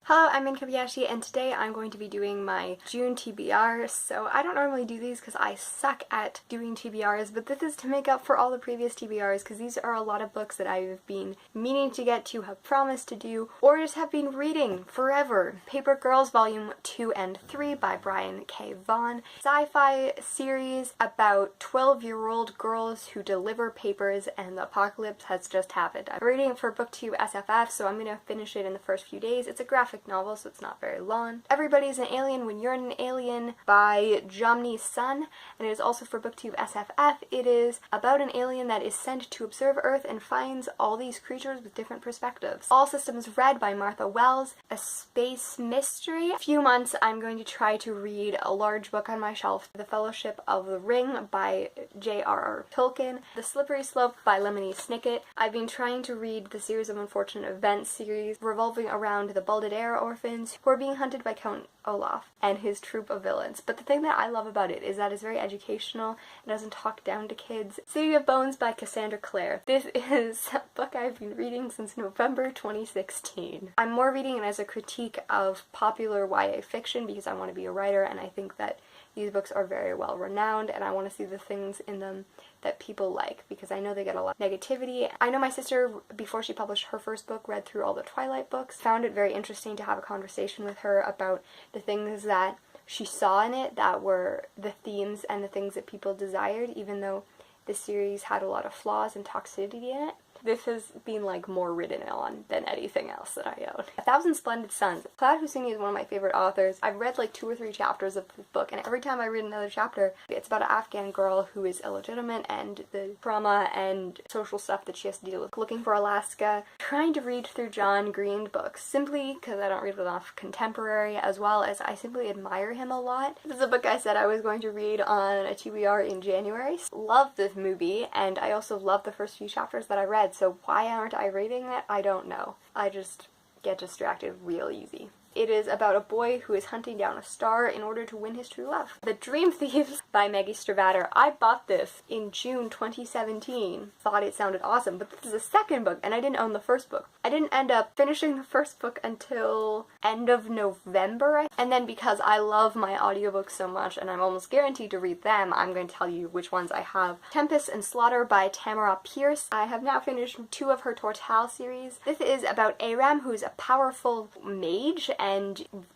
Hello, I'm Min Kobayashi, and today I'm going to be doing my June TBRs. So I don't normally do these because I suck at doing TBRs, but this is to make up for all the previous TBRs because these are a lot of books that I've been meaning to get to, have promised to do, or just have been reading forever. Paper Girls Volume 2 and 3 by Brian K. Vaughan. Sci-fi series about 12-year-old girls who deliver papers and the apocalypse has just happened. I'm reading for BookTube SFF, so I'm going to finish it in the first few days. It's a graphic novel, so it's not very long. Everybody's an Alien When You're an Alien by Jomny Sun, and it is also for BookTube SFF. It is about an alien that is sent to observe Earth and finds all these creatures with different perspectives. All Systems Read by Martha Wells, a space mystery. A few months I'm going to try to read a large book on my shelf, The Fellowship of the Ring by J.R.R. Tolkien, The Slippery Slope by Lemony Snicket. I've been trying to read the Series of Unfortunate Events series revolving around the Balded orphans who are being hunted by Count Olaf and his troupe of villains. But the thing that I love about it is that it's very educational. It doesn't talk down to kids. City of Bones by Cassandra Clare. This is a book I've been reading since November 2016. I'm more reading it as a critique of popular YA fiction because I want to be a writer, and I think that these books are very well renowned and I want to see the things in them that people like because I know they get a lot of negativity. I know my sister, before she published her first book, read through all the Twilight books. Found it very interesting to have a conversation with her about the things that she saw in it that were the themes and the things that people desired, even though the series had a lot of flaws and toxicity in it. This has been like more written on than anything else that I own. 1,000 Splendid Suns. Cloud Husseini is one of my favorite authors. I've read like 2 or 3 chapters of this book, and every time I read another chapter, it's about an Afghan girl who is illegitimate and the trauma and social stuff that she has to deal with. Looking for Alaska. Trying to read through John Green books, simply because I don't read enough contemporary, as well as I simply admire him a lot. This is a book I said I was going to read on a TBR in January. Love this movie, and I also love the first few chapters that I read. So why aren't I reading it? I don't know. I just get distracted real easy. It is about a boy who is hunting down a star in order to win his true love. The Dream Thieves by Maggie Stravatter. I bought this in June 2017. Thought it sounded awesome, but this is a second book and I didn't own the first book. I didn't end up finishing the first book until end of November. And then because I love my audiobooks so much and I'm almost guaranteed to read them, I'm going to tell you which ones I have. Tempest and Slaughter by Tamara Pierce. I have now finished 2 of her Tortal series. This is about Aram, who's a powerful mage and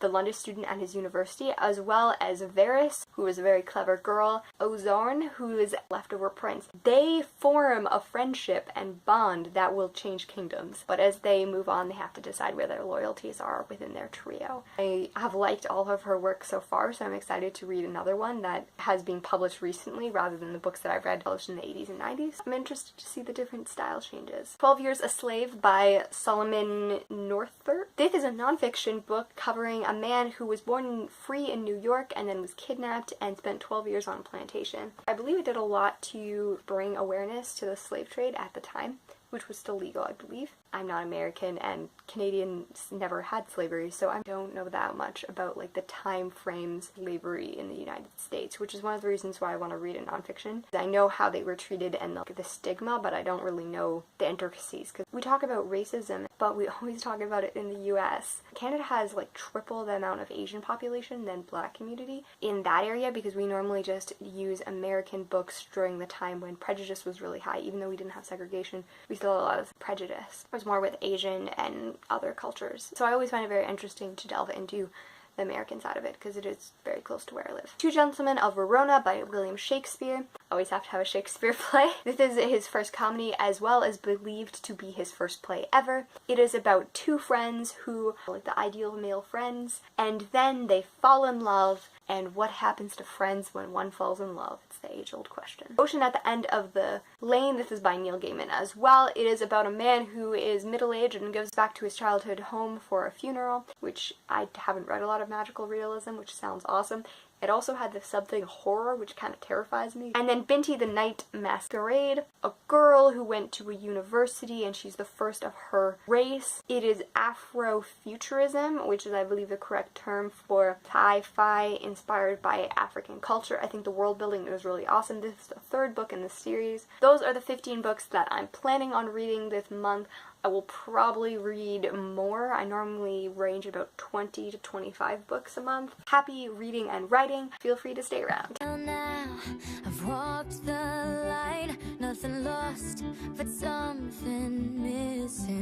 the London student at his university, as well as Varys, who is a very clever girl, Ozorn, who is a leftover prince. They form a friendship and bond that will change kingdoms, but as they move on, they have to decide where their loyalties are within their trio. I have liked all of her work so far, so I'm excited to read another one that has been published recently rather than the books that I've read published in the 80s and 90s. I'm interested to see the different style changes. 12 Years a Slave by Solomon Northup. This is a nonfiction book covering a man who was born free in New York and then was kidnapped and spent 12 years on a plantation. I believe it did a lot to bring awareness to the slave trade at the time, which was still legal, I believe. I'm not American and Canadians never had slavery, so I don't know that much about like the time frames slavery in the United States, which is one of the reasons why I want to read a nonfiction. I know how they were treated and like the stigma, but I don't really know the intricacies because we talk about racism, but we always talk about it in the US. Canada has like triple the amount of Asian population than Black community in that area because we normally just use American books during the time when prejudice was really high. Even though we didn't have segregation, we still had a lot of prejudice. It was more with Asian and other cultures. So I always find it very interesting to delve into the American side of it because it is very close to where I live. Two Gentlemen of Verona by William Shakespeare. Always have to have a Shakespeare play. This is his first comedy as well as believed to be his first play ever. It is about 2 friends who are like the ideal male friends, and then they fall in love, and what happens to friends when one falls in love? It's the age-old question. Ocean at the End of the Lane. This is by Neil Gaiman as well. It is about a man who is middle-aged and goes back to his childhood home for a funeral, which I haven't read a lot of magical realism, which sounds awesome. It also had the something horror, which kind of terrifies me. And then Binti the Night Masquerade, a girl who went to a university and she's the first of her race. It is Afrofuturism, which is I believe the correct term for sci-fi inspired by African culture. I think the world building is really awesome. This is the third book in the series. Those are the 15 books that I'm planning on reading this month. I will probably read more. I normally range about 20 to 25 books a month. Happy reading and writing. Feel free to stay around. Now I've walked the line, nothing lost, but something